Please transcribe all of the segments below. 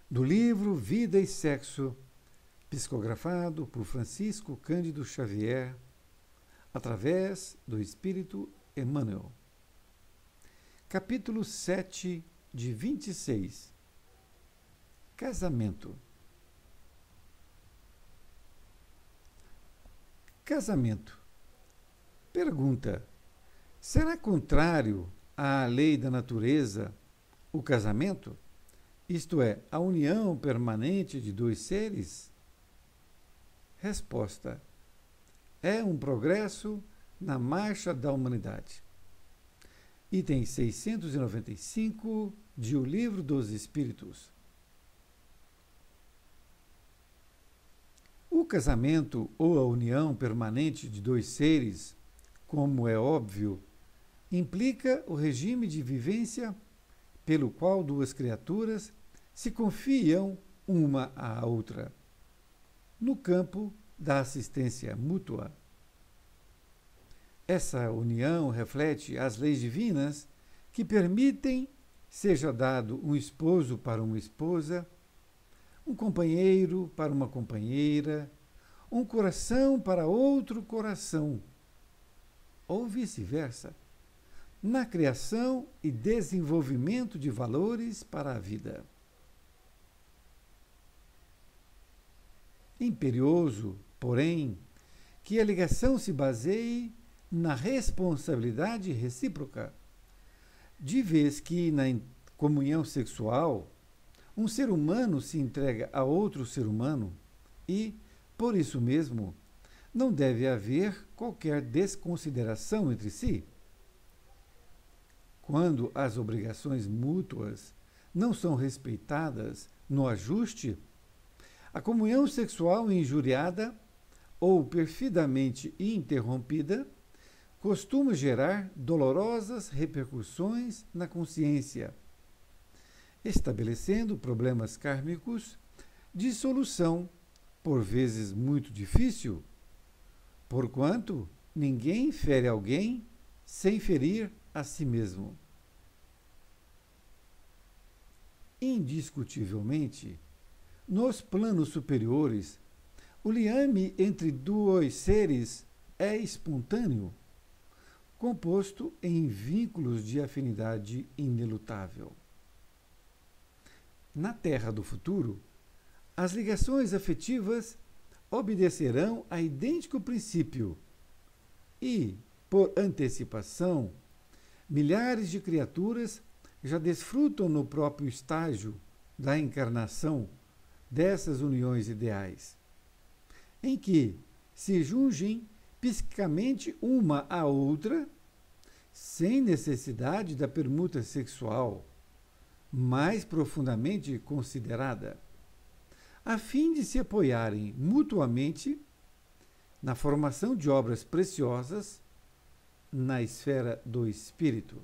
do livro Vida e Sexo, psicografado por Francisco Cândido Xavier, através do Espírito Emmanuel. Capítulo 7, de 26. Casamento. Casamento. Pergunta: será contrário à lei da natureza o casamento? Isto é, a união permanente de dois seres? Resposta: é um progresso na marcha da humanidade. Item 695 de O Livro dos Espíritos. O casamento ou a união permanente de dois seres, como é óbvio, implica o regime de vivência pelo qual duas criaturas se confiam uma à outra, no campo da assistência mútua. Essa união reflete as leis divinas que permitem seja dado um esposo para uma esposa, um companheiro para uma companheira, um coração para outro coração, ou vice-versa, na criação e desenvolvimento de valores para a vida. Imperioso, porém, que a ligação se baseie na responsabilidade recíproca, de vez que na comunhão sexual um ser humano se entrega a outro ser humano e, por isso mesmo, não deve haver qualquer desconsideração entre si. Quando as obrigações mútuas não são respeitadas no ajuste, a comunhão sexual injuriada ou perfidamente interrompida costuma gerar dolorosas repercussões na consciência, estabelecendo problemas kármicos de solução, por vezes muito difícil, porquanto ninguém fere alguém sem ferir a si mesmo. Indiscutivelmente, nos planos superiores, o liame entre dois seres é espontâneo, composto em vínculos de afinidade inelutável. Na Terra do futuro, as ligações afetivas obedecerão a idêntico princípio e, por antecipação, milhares de criaturas já desfrutam no próprio estágio da encarnação dessas uniões ideais, em que se jungem psiquicamente uma à outra, sem necessidade da permuta sexual mais profundamente considerada, a fim de se apoiarem mutuamente na formação de obras preciosas na esfera do espírito.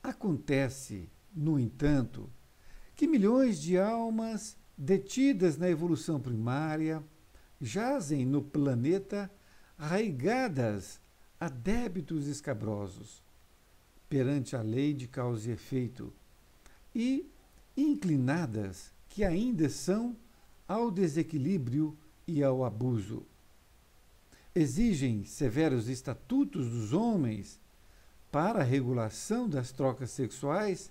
Acontece, no entanto, que milhões de almas detidas na evolução primária jazem no planeta arraigadas a débitos escabrosos perante a lei de causa e efeito e inclinadas que ainda são ao desequilíbrio e ao abuso. Exigem severos estatutos dos homens para a regulação das trocas sexuais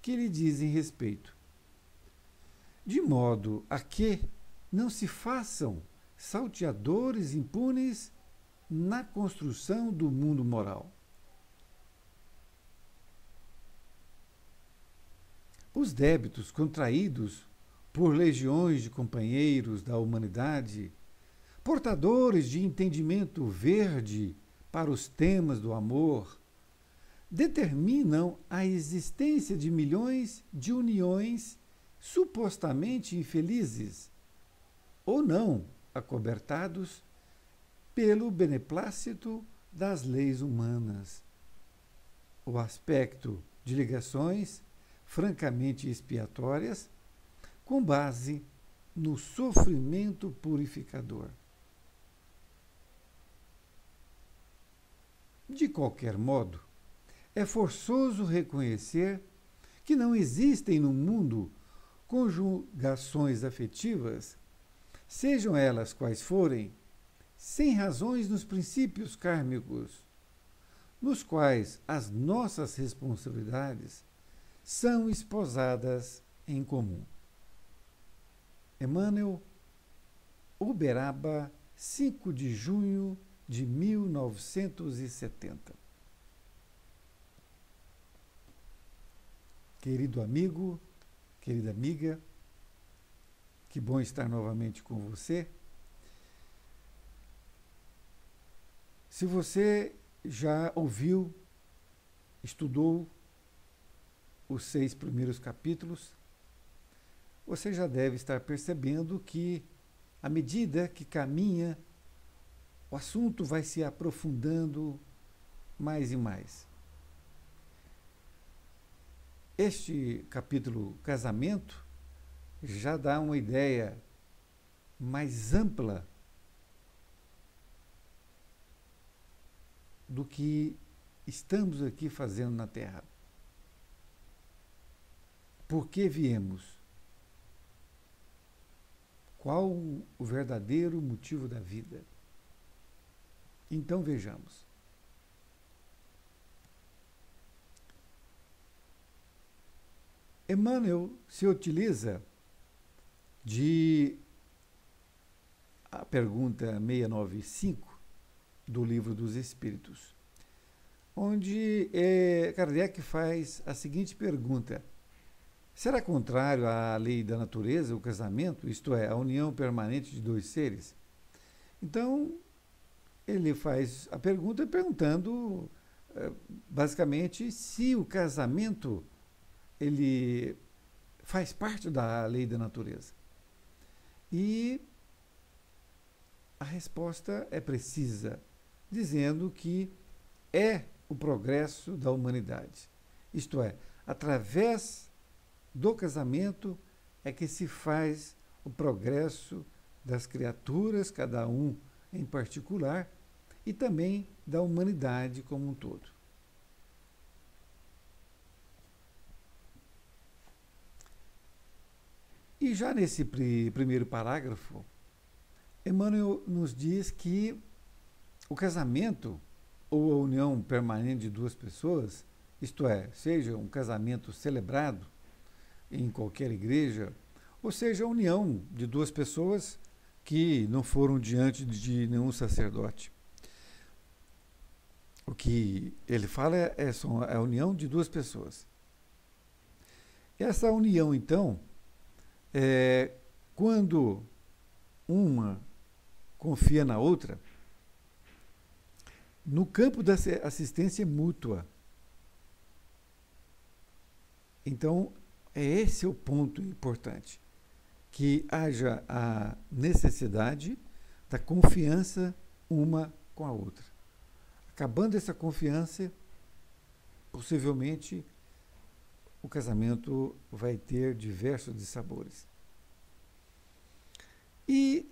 que lhe dizem respeito, de modo a que não se façam salteadores impunes na construção do mundo moral. Os débitos contraídos por legiões de companheiros da humanidade, portadores de entendimento verde para os temas do amor, determinam a existência de milhões de uniões supostamente infelizes, ou não acobertados pelo beneplácito das leis humanas. O aspecto de ligações francamente expiatórias, com base no sofrimento purificador. De qualquer modo, é forçoso reconhecer que não existem no mundo conjugações afetivas, sejam elas quais forem, sem razões nos princípios kármicos, nos quais as nossas responsabilidades são esposadas em comum. Emmanuel, Uberaba, 5 de junho de 1970. Querido amigo, querida amiga, que bom estar novamente com você. Se você já ouviu, estudou os 6 primeiros capítulos, você já deve estar percebendo que, à medida que caminha, o assunto vai se aprofundando mais e mais. Este capítulo Casamento já dá uma ideia mais ampla do que estamos aqui fazendo na Terra. Por que viemos? Qual o verdadeiro motivo da vida? Então vejamos. Emmanuel se utiliza de a pergunta 695 do Livro dos Espíritos, onde Kardec faz a seguinte pergunta: será contrário à lei da natureza o casamento, isto é, a união permanente de dois seres? Então, ele faz a pergunta perguntando, basicamente, se o casamento ele faz parte da lei da natureza. E a resposta é precisa, dizendo que é o progresso da humanidade. Isto é, através do casamento é que se faz o progresso das criaturas, cada um em particular, e também da humanidade como um todo. E já nesse primeiro parágrafo, Emmanuel nos diz que o casamento, ou a união permanente de duas pessoas, isto é, seja um casamento celebrado em qualquer igreja, ou seja, a união de duas pessoas que não foram diante de nenhum sacerdote. O que ele fala é a união de duas pessoas. Essa união, então, quando uma confia na outra, no campo da assistência mútua. Então, esse é o ponto importante, que haja a necessidade da confiança uma com a outra. Acabando essa confiança, possivelmente o casamento vai ter diversos dissabores. E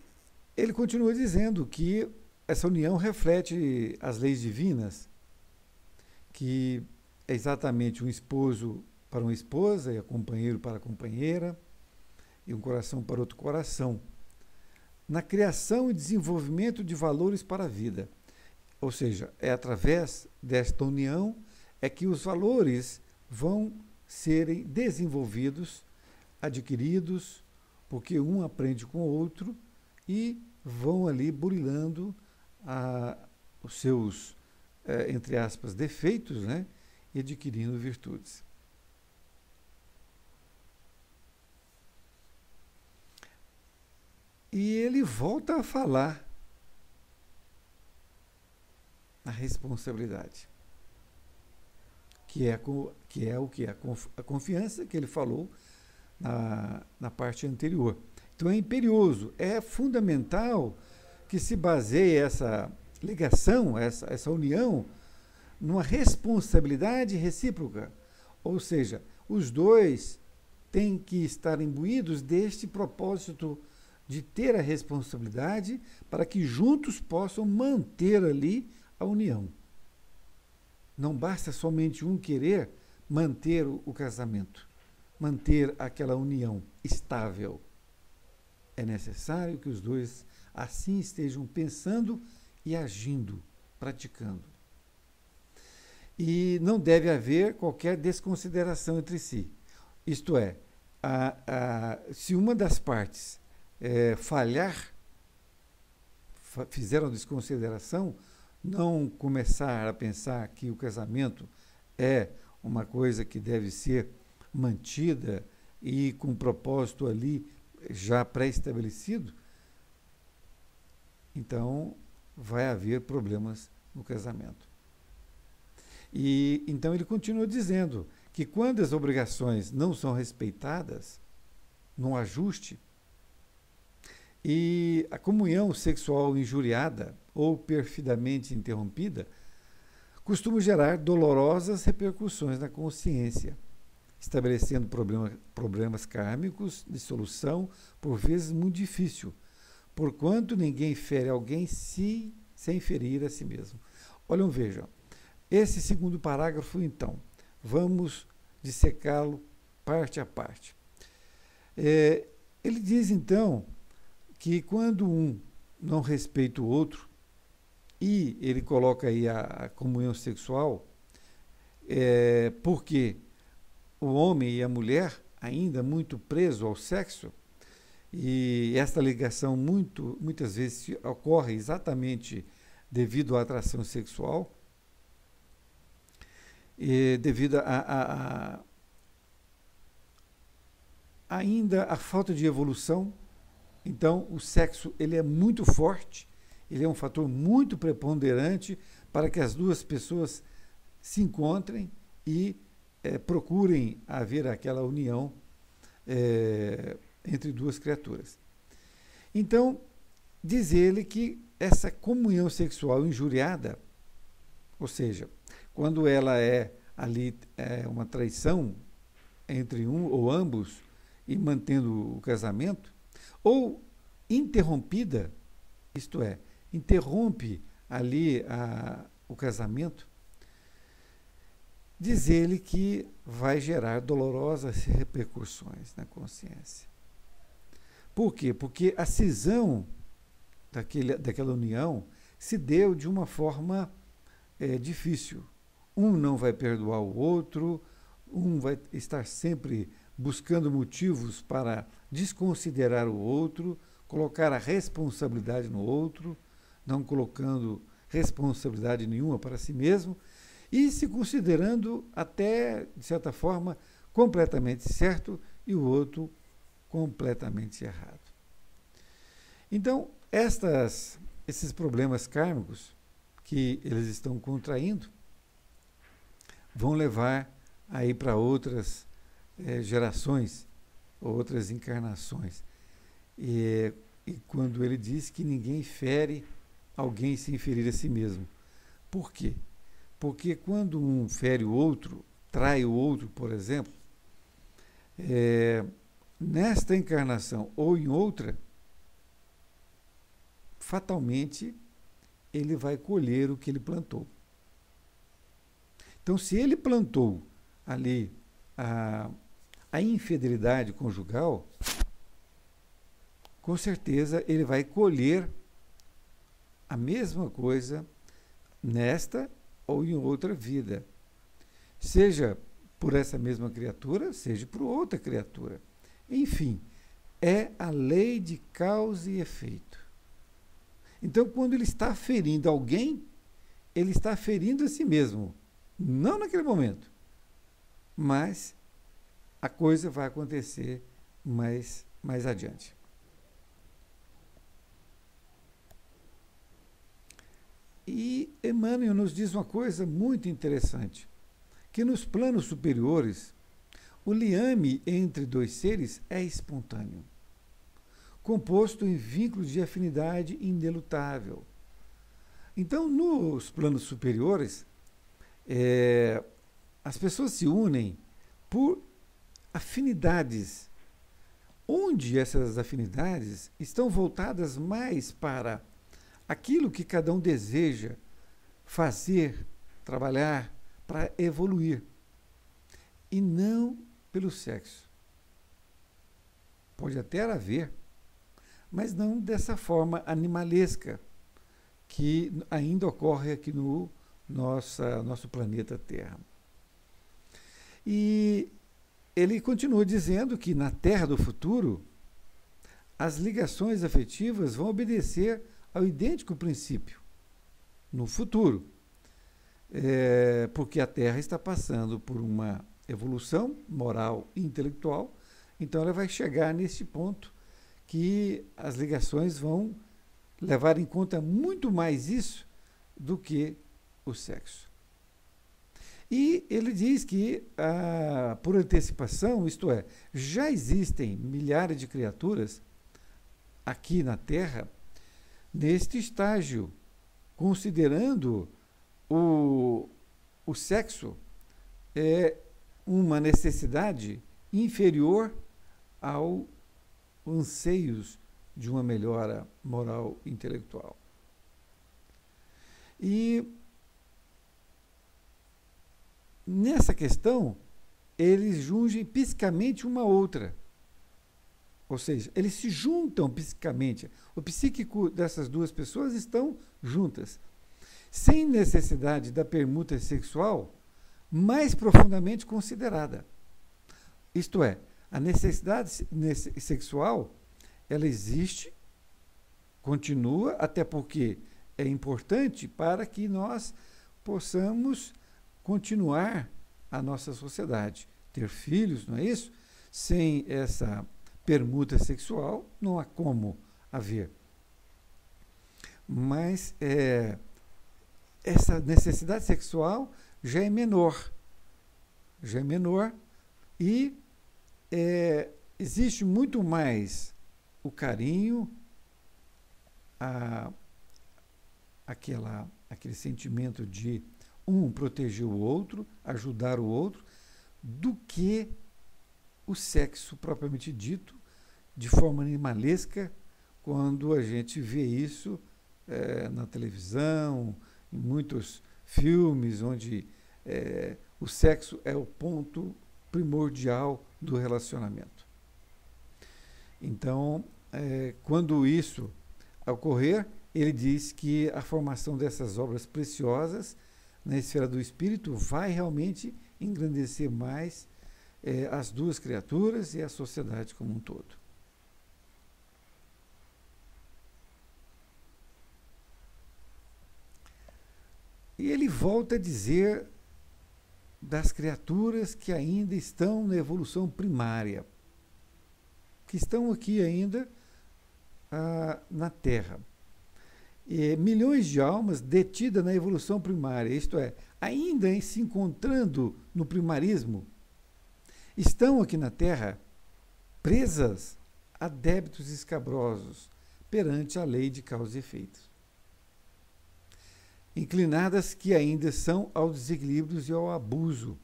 ele continua dizendo que essa união reflete as leis divinas, que é exatamente um esposo para uma esposa, e um companheiro para a companheira, e um coração para outro coração, na criação e desenvolvimento de valores para a vida. Ou seja, é através desta união é que os valores vão serem desenvolvidos, adquiridos, porque um aprende com o outro e vão ali burilando os seus, entre aspas, defeitos, né, e adquirindo virtudes. E ele volta a falar a responsabilidade, que é a confiança que ele falou na parte anterior. Então é imperioso, é fundamental que se baseie essa ligação, essa união, numa responsabilidade recíproca. Ou seja, os dois têm que estar imbuídos deste propósito de ter a responsabilidade para que juntos possam manter ali a união. Não basta somente um querer manter o casamento, manter aquela união estável. É necessário que os dois assim estejam pensando e agindo, praticando. E não deve haver qualquer desconsideração entre si. Isto é, se uma das partes falhar, fizer uma desconsideração, não começar a pensar que o casamento é uma coisa que deve ser mantida e com um propósito ali já pré-estabelecido, então vai haver problemas no casamento. E então ele continua dizendo que quando as obrigações não são respeitadas, no ajuste, e a comunhão sexual injuriada ou perfidamente interrompida costuma gerar dolorosas repercussões na consciência, estabelecendo problemas kármicos de solução, por vezes muito difícil, porquanto ninguém fere alguém sem ferir a si mesmo. Olhem, vejam, esse segundo parágrafo, então, vamos dissecá-lo parte a parte. Ele diz, então, que quando um não respeita o outro, e ele coloca aí a comunhão sexual, porque o homem e a mulher, ainda muito preso ao sexo, e esta ligação muitas vezes ocorre exatamente devido à atração sexual, e devido ainda à falta de evolução. Então, o sexo ele é muito forte, ele é um fator muito preponderante para que as duas pessoas se encontrem e procurem haver aquela união entre duas criaturas. Então, diz ele que essa comunhão sexual injuriada, ou seja, quando ela é ali uma traição entre um ou ambos e mantendo o casamento, ou interrompida, isto é, interrompe ali o casamento, diz ele que vai gerar dolorosas repercussões na consciência. Por quê? Porque a cisão daquela união se deu de uma forma difícil. Um não vai perdoar o outro, um vai estar sempre buscando motivos para desconsiderar o outro, colocar a responsabilidade no outro, não colocando responsabilidade nenhuma para si mesmo, e se considerando até, de certa forma, completamente certo e o outro completamente errado. Então, esses problemas kármicos que eles estão contraindo vão levar aí para outras gerações, outras encarnações. E quando ele diz que ninguém fere alguém sem ferir a si mesmo. Por quê? Porque quando um fere o outro, trai o outro, por exemplo, nesta encarnação ou em outra, fatalmente ele vai colher o que ele plantou. Então, se ele plantou ali a infidelidade conjugal, com certeza ele vai colher a mesma coisa nesta ou em outra vida. Seja por essa mesma criatura, seja por outra criatura. Enfim, é a lei de causa e efeito. Então, quando ele está ferindo alguém, ele está ferindo a si mesmo. Não naquele momento, mas a coisa vai acontecer mais adiante. E Emmanuel nos diz uma coisa muito interessante, que nos planos superiores, o liame entre dois seres é espontâneo, composto em vínculos de afinidade inelutável. Então, nos planos superiores, as pessoas se unem por afinidades, onde essas afinidades estão voltadas mais para aquilo que cada um deseja fazer, trabalhar, para evoluir, e não pelo sexo. Pode até haver, mas não dessa forma animalesca que ainda ocorre aqui no nosso planeta Terra. E ele continua dizendo que na Terra do futuro, as ligações afetivas vão obedecer ao idêntico princípio no futuro, porque a Terra está passando por uma evolução moral e intelectual, então ela vai chegar nesse ponto que as ligações vão levar em conta muito mais isso do que o sexo. E ele diz que, por antecipação, isto é, já existem milhares de criaturas aqui na Terra neste estágio, considerando o sexo uma necessidade inferior aos anseios de uma melhora moral e intelectual. E nessa questão, eles jungem psicamente uma outra. Ou seja, eles se juntam psicamente. O psíquico dessas duas pessoas estão juntas, sem necessidade da permuta sexual mais profundamente considerada. Isto é, a necessidade sexual, ela existe, continua, até porque é importante para que nós possamos continuar a nossa sociedade, ter filhos, não é isso? Sem essa permuta sexual, não há como haver. Mas essa necessidade sexual já é menor e existe muito mais o carinho, aquele sentimento de proteger o outro, ajudar o outro, do que o sexo propriamente dito, de forma animalesca, quando a gente vê isso na televisão, em muitos filmes, onde o sexo é o ponto primordial do relacionamento. Então, quando isso ocorrer, ele diz que a formação dessas obras preciosas na esfera do espírito vai realmente engrandecer mais as duas criaturas e a sociedade como um todo. E ele volta a dizer das criaturas que ainda estão na evolução primária, que estão aqui ainda na Terra. Milhões de almas detidas na evolução primária, isto é, ainda se encontrando no primarismo, estão aqui na Terra presas a débitos escabrosos perante a lei de causa e efeito, inclinadas que ainda são aos desequilíbrios e ao abuso,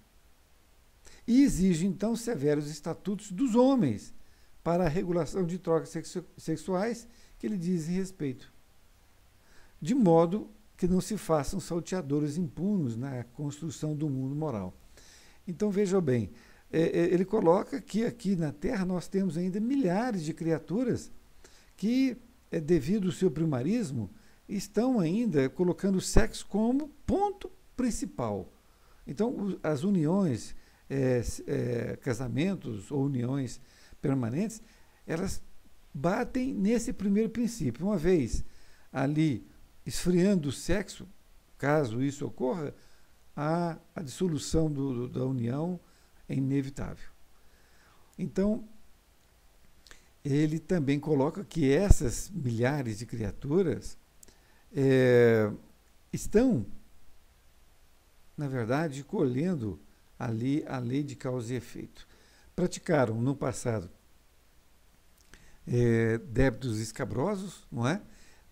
e exigem então severos estatutos dos homens para a regulação de trocas sexuais que lhe dizem respeito, de modo que não se façam salteadores impunes na construção do mundo moral. Então vejam bem, ele coloca que aqui na Terra nós temos ainda milhares de criaturas que, devido ao seu primarismo, estão ainda colocando o sexo como ponto principal. Então as uniões, casamentos ou uniões permanentes, elas batem nesse primeiro princípio. Uma vez ali esfriando o sexo, caso isso ocorra, a dissolução da união é inevitável. Então, ele também coloca que essas milhares de criaturas estão, na verdade, colhendo ali a lei de causa e efeito. Praticaram no passado débitos escabrosos, não é?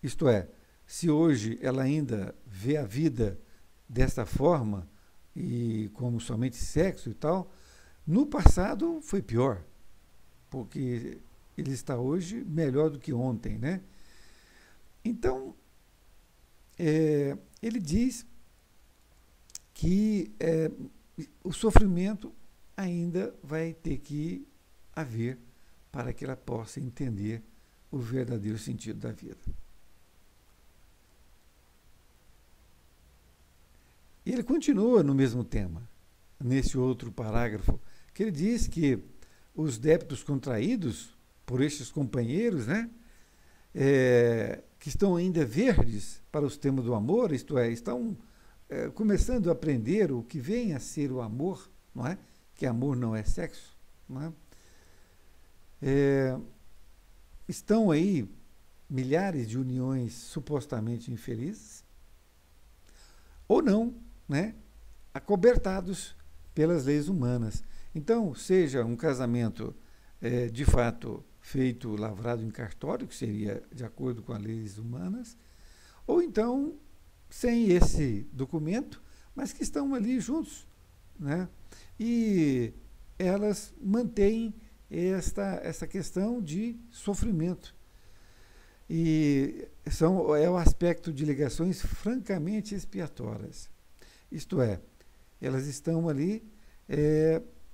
Isto é, se hoje ela ainda vê a vida dessa forma, e como somente sexo e tal, no passado foi pior, porque ele está hoje melhor do que ontem, né? Então, ele diz que o sofrimento ainda vai ter que haver para que ela possa entender o verdadeiro sentido da vida. E ele continua no mesmo tema, nesse outro parágrafo, que ele diz que os débitos contraídos por estes companheiros, né, que estão ainda verdes para os temas do amor, isto é, estão começando a aprender o que vem a ser o amor, não é? Que amor não é sexo, não é? Estão aí milhares de uniões supostamente infelizes, ou não, né? Acobertados pelas leis humanas. Então, seja um casamento de fato feito, lavrado em cartório, que seria de acordo com as leis humanas, ou então sem esse documento, mas que estão ali juntos, né? E elas mantêm essa questão de sofrimento. E é o aspecto de ligações francamente expiatórias. Isto é, elas estão ali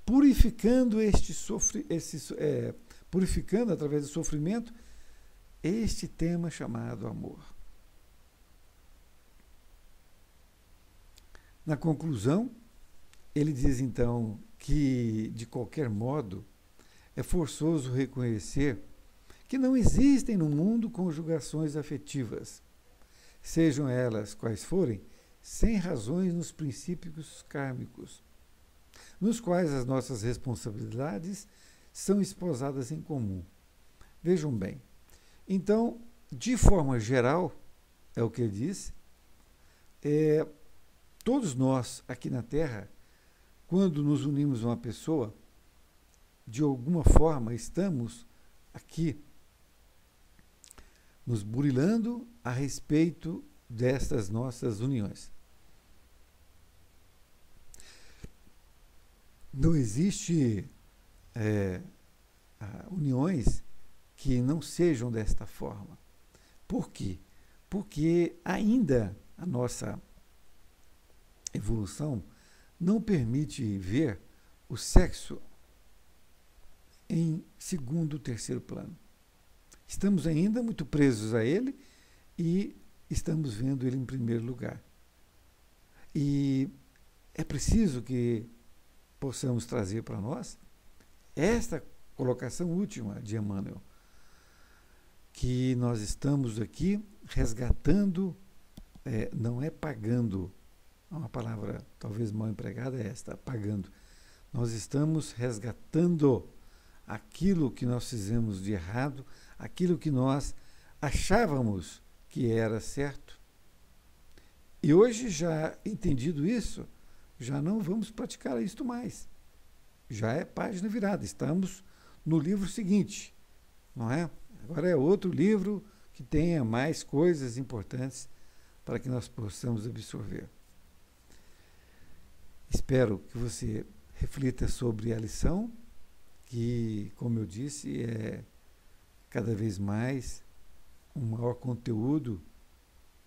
purificando purificando através do sofrimento este tema chamado amor. Na conclusão, ele diz então que, de qualquer modo, é forçoso reconhecer que não existem no mundo conjugações afetivas, sejam elas quais forem, sem razões nos princípios kármicos, nos quais as nossas responsabilidades são esposadas em comum. Vejam bem. Então, de forma geral, é o que ele diz, todos nós aqui na Terra, quando nos unimos a uma pessoa, de alguma forma estamos aqui nos burilando a respeito destas nossas uniões. Não existe uniões que não sejam desta forma. Por quê? Porque ainda a nossa evolução não permite ver o sexo em segundo, terceiro plano. Estamos ainda muito presos a ele e estamos vendo ele em primeiro lugar. E é preciso que possamos trazer para nós esta colocação última de Emmanuel, que nós estamos aqui resgatando, não é pagando, uma palavra talvez mal empregada é esta, pagando. Nós estamos resgatando aquilo que nós fizemos de errado, aquilo que nós achávamos que era certo. E hoje, já entendido isso, já não vamos praticar isto mais. Já é página virada, estamos no livro seguinte, não é? Agora é outro livro que tenha mais coisas importantes para que nós possamos absorver. Espero que você reflita sobre a lição, que, como eu disse, cada vez mais um maior conteúdo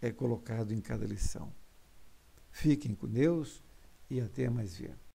é colocado em cada lição. Fiquem com Deus e até mais ver.